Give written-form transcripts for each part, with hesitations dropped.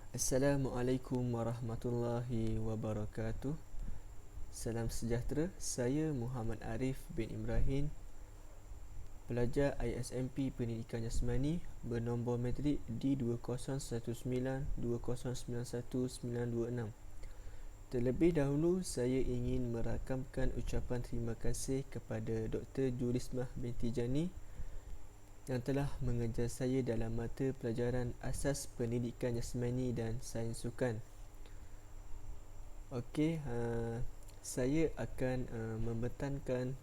Assalamualaikum warahmatullahi wabarakatuh. Salam sejahtera. Saya Muhammad Arif bin Ibrahim, pelajar ISMP Pendidikan Jasmani bernombor matrik D201920919926. Terlebih dahulu saya ingin merakamkan ucapan terima kasih kepada Dr. Julismah binti Jani yang telah mengajar saya dalam mata pelajaran Asas Pendidikan Jasmani dan Sains Sukan. Okey, saya akan membentangkan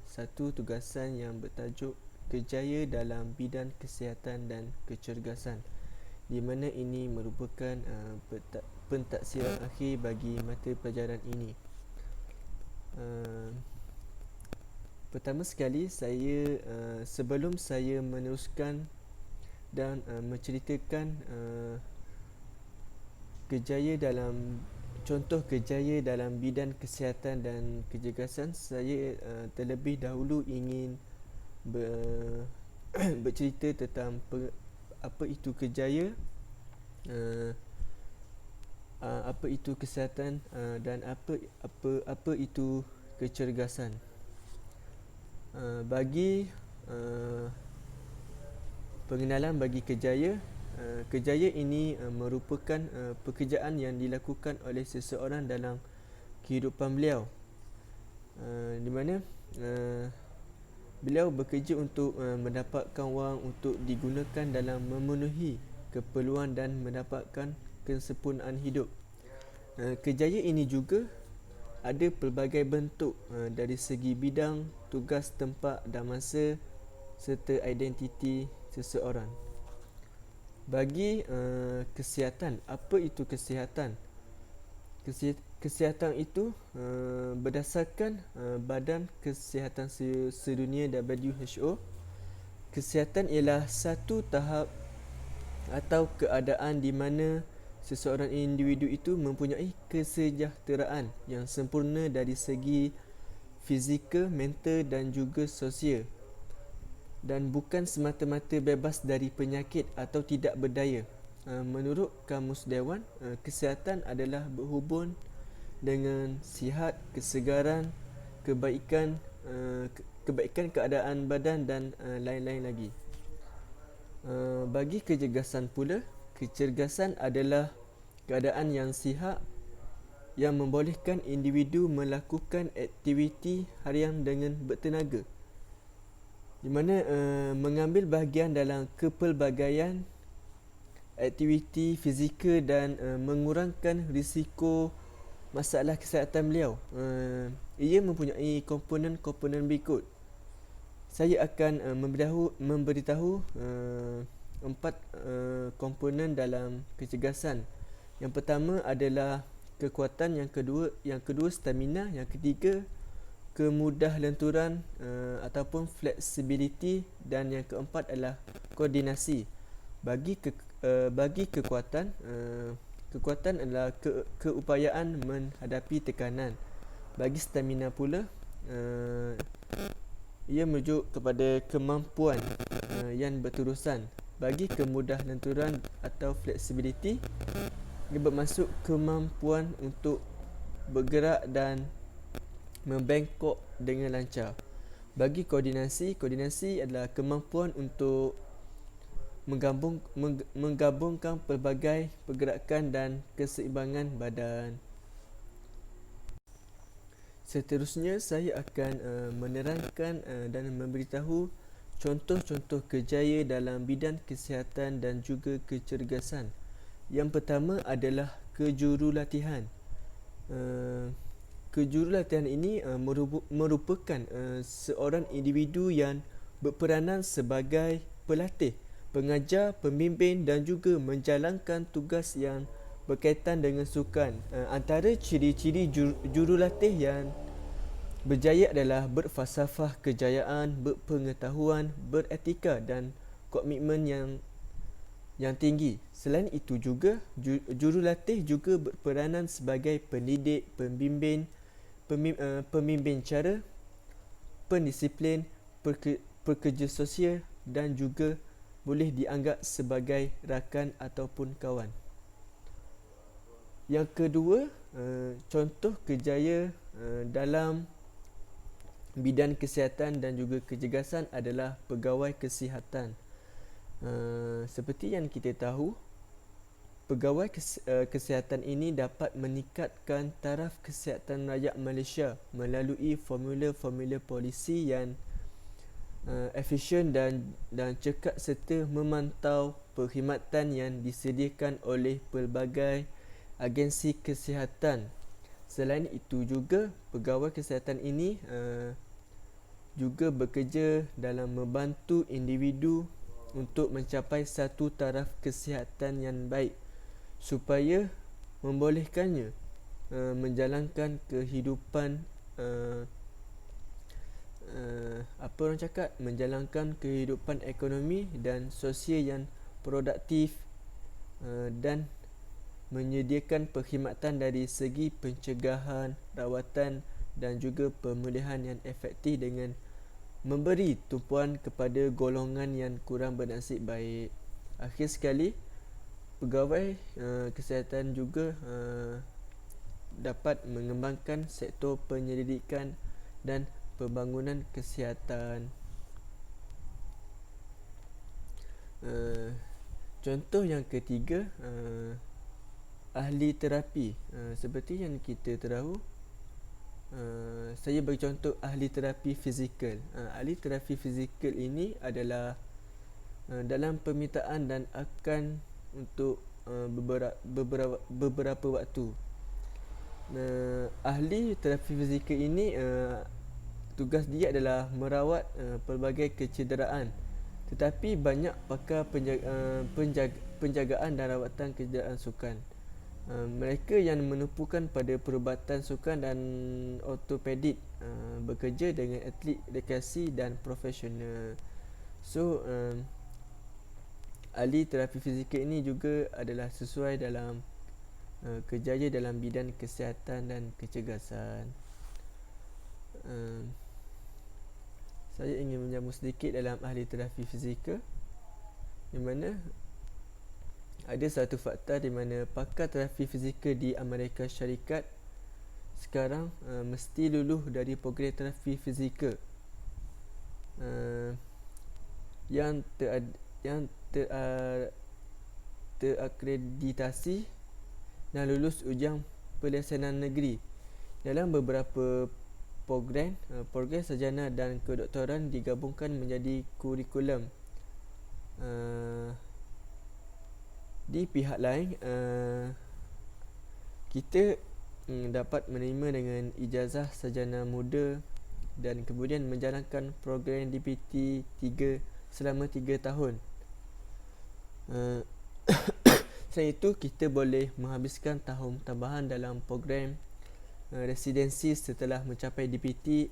satu tugasan yang bertajuk Kerjaya dalam Bidang Kesihatan dan Kecergasan, di mana ini merupakan pentaksiran akhir bagi mata pelajaran ini. Pertama sekali, sebelum saya meneruskan dan menceritakan contoh kerjaya dalam bidang kesihatan dan kecergasan, saya terlebih dahulu ingin bercerita tentang apa itu kerjaya, apa itu kesihatan, dan apa itu kecergasan. Bagi pengenalan bagi kerjaya, kerjaya ini merupakan pekerjaan yang dilakukan oleh seseorang dalam kehidupan beliau, di mana beliau bekerja untuk mendapatkan wang untuk digunakan dalam memenuhi keperluan dan mendapatkan kesempurnaan hidup. Kerjaya ini juga ada pelbagai bentuk, dari segi bidang, tugas, tempat dan masa serta identiti seseorang. Bagi kesihatan, apa itu kesihatan? Kesihatan itu berdasarkan Badan Kesihatan Sedunia WHO, kesihatan ialah satu tahap atau keadaan di mana seseorang individu itu mempunyai kesejahteraan yang sempurna dari segi fizikal, mental dan juga sosial, dan bukan semata-mata bebas dari penyakit atau tidak berdaya. Menurut Kamus Dewan, kesihatan adalah berhubung dengan sihat, kesegaran, kebaikan keadaan badan dan lain-lain lagi. Bagi kecergasan pula, kecergasan adalah keadaan yang sihat yang membolehkan individu melakukan aktiviti harian dengan bertenaga, di mana mengambil bahagian dalam kepelbagaian aktiviti fizikal dan mengurangkan risiko masalah kesihatan beliau. Ia mempunyai komponen-komponen berikut. Saya akan memberitahu 4 komponen dalam kecergasan. Yang pertama adalah kekuatan, yang kedua stamina, yang ketiga kemudah lenturan ataupun flexibility, dan yang keempat adalah koordinasi. Bagi kekuatan, kekuatan adalah keupayaan menghadapi tekanan. Bagi stamina pula, ia merujuk kepada kemampuan yang berterusan. Bagi kemudah lenturan atau flexibility, ia bermaksud kemampuan untuk bergerak dan membengkok dengan lancar. Bagi koordinasi adalah kemampuan untuk menggabungkan pelbagai pergerakan dan keseimbangan badan. Seterusnya, saya akan menerangkan dan memberitahu contoh-contoh kerjaya dalam bidang kesihatan dan juga kecergasan. Yang pertama adalah kejurulatihan. Kejurulatihan ini merupakan seorang individu yang berperanan sebagai pelatih, pengajar, pembimbing dan juga menjalankan tugas yang berkaitan dengan sukan. Antara ciri-ciri jurulatih yang berjaya adalah berfalsafah kejayaan, berpengetahuan, beretika dan komitmen yang tinggi. Selain itu juga, jurulatih juga berperanan sebagai pendidik, pembimbing cara, pendisiplin, pekerja sosial dan juga boleh dianggap sebagai rakan ataupun kawan. Yang kedua, contoh kerjaya dalam bidang kesihatan dan juga kecergasan adalah pegawai kesihatan. Seperti yang kita tahu, pegawai kesihatan ini dapat meningkatkan taraf kesihatan rakyat Malaysia melalui formula-formula polisi yang efisien dan cekap serta memantau perkhidmatan yang disediakan oleh pelbagai agensi kesihatan. Selain itu juga, pegawai kesihatan ini juga bekerja dalam membantu individu untuk mencapai satu taraf kesihatan yang baik supaya membolehkannya menjalankan kehidupan menjalankan kehidupan ekonomi dan sosial yang produktif dan menyediakan perkhidmatan dari segi pencegahan, rawatan dan juga pemulihan yang efektif dengan memberi tumpuan kepada golongan yang kurang bernasib baik. Akhir sekali, pegawai kesihatan juga dapat mengembangkan sektor penyelidikan dan pembangunan kesihatan. Contoh yang ketiga, ahli terapi. Seperti yang kita tahu, saya bagi contoh ahli terapi fizikal. Ahli terapi fizikal ini adalah dalam permintaan dan akan untuk beberapa waktu. Ahli terapi fizikal ini tugas dia adalah merawat pelbagai kecederaan, tetapi banyak pakar penjagaan dan rawatan kecederaan sukan. Mereka yang menupukan pada perubatan sukan dan ortopedik bekerja dengan atlet rekreasi dan profesional. So, ahli terapi fizikal ini juga adalah sesuai dalam kerjaya dalam bidang kesihatan dan kecergasan. Saya ingin menyambung sedikit dalam ahli terapi fizikal, di mana ada satu fakta di mana pakar terapi fizikal di Amerika Syarikat sekarang mesti luluh dari program terapi fizikal yang terakreditasi dan lulus ujian pelaksanaan negeri. Dalam beberapa program sarjana dan kedoktoran digabungkan menjadi kurikulum. Di pihak lain, kita dapat menerima dengan ijazah sarjana muda dan kemudian menjalankan program DPT 3 selama 3 tahun. Selain itu, kita boleh menghabiskan tahun tambahan dalam program residensi setelah mencapai DPT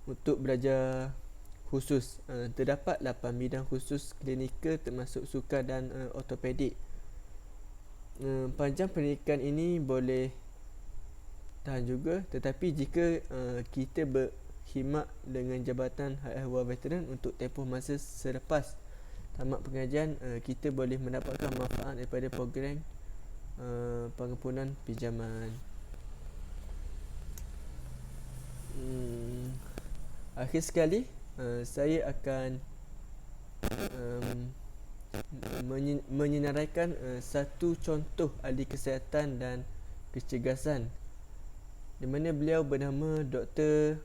untuk belajar khusus. Terdapat 8 bidang khusus klinikal termasuk sukan dan ortopedik. Panjang pendidikan ini boleh tahan juga, tetapi jika kita berkhidmat dengan Jabatan Hak Ehwal Veteran untuk tempoh masa selepas tamat pengajian, kita boleh mendapatkan manfaat daripada program pengampunan pinjaman. Akhir sekali, saya akan menyinaraikan satu contoh ahli kesihatan dan kecergasan, di mana beliau bernama Dr.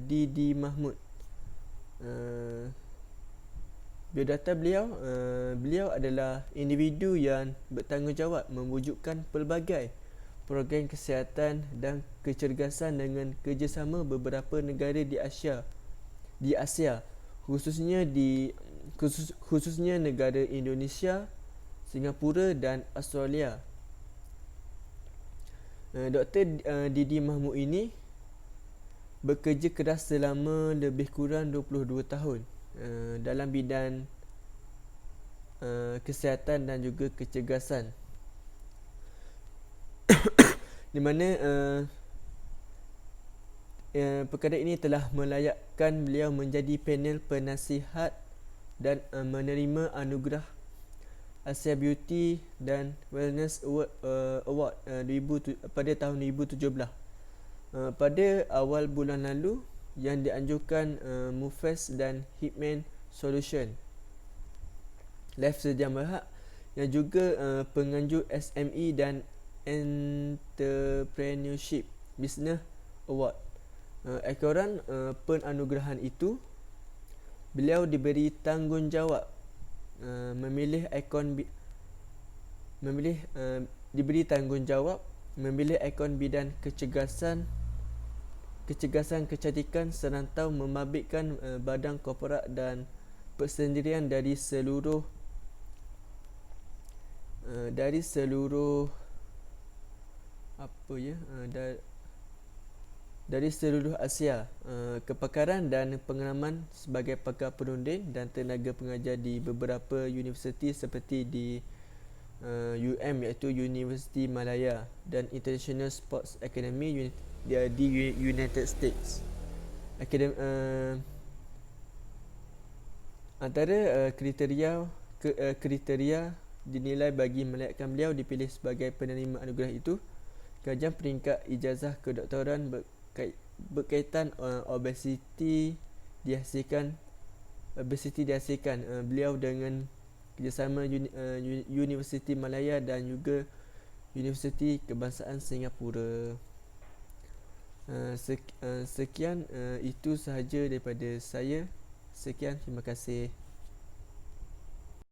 Didi Mahmud. Biodata beliau adalah individu yang bertanggungjawab mewujudkan pelbagai program kesihatan dan kecergasan dengan kerjasama beberapa negara di Asia, khususnya negara Indonesia, Singapura dan Australia. Dr. Didi Mahmud ini bekerja keras selama lebih kurang 22 tahun dalam bidang kesihatan dan juga kecergasan, di mana perkara ini telah melayakkan beliau menjadi panel penasihat dan menerima anugerah Asia Beauty dan Wellness Award pada tahun 2017. Pada awal bulan lalu yang dianjurkan Mufas dan Hitman Solution. Live Sediam Berhad yang juga penganjur SME dan Entrepreneurship Business Award. Ekoran penganugerahan itu, beliau diberi tanggungjawab diberi tanggungjawab memilih ikon bidang kecergasan kecantikan serantau membabitkan badan korporat dan persendirian dari seluruh dari seluruh Asia. Kepakaran dan pengalaman sebagai pakar perunding dan tenaga pengajar di beberapa universiti seperti di iaitu Universiti Malaya dan International Sports Academy di United States. Antara kriteria dinilai bagi melayakkan beliau dipilih sebagai penerima anugerah itu, kajian peringkat ijazah kedoktoran berkaitan obesiti dihasilkan beliau dengan kerjasama Universiti Malaya dan juga Universiti Kebangsaan Singapura. Sekian itu sahaja daripada saya. Sekian, terima kasih.